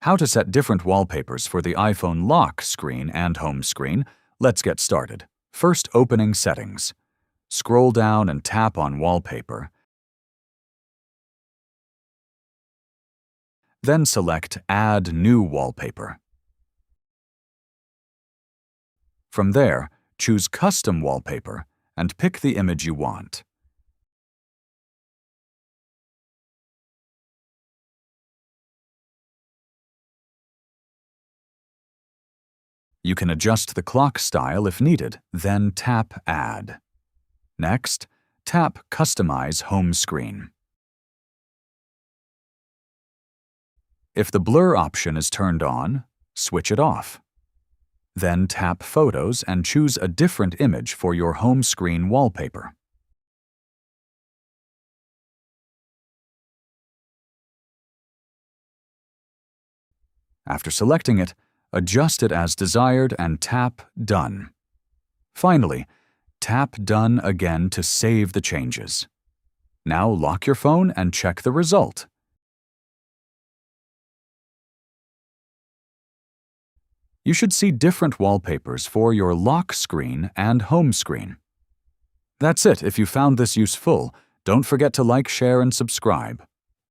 How to set different wallpapers for the iPhone lock screen and home screen. Let's get started. First, opening Settings. Scroll down and tap on Wallpaper. Then select Add New Wallpaper. From there, choose Custom Wallpaper and pick the image you want. You can adjust the clock style if needed, then tap Add. Next, tap Customize Home Screen. If the blur option is turned on, switch it off. Then tap Photos and choose a different image for your home screen wallpaper. After selecting it, adjust it as desired and tap Done. Finally, tap Done again to save the changes. Now lock your phone and check the result. You should see different wallpapers for your lock screen and home screen. That's it. If you found this useful, don't forget to like, share, and subscribe.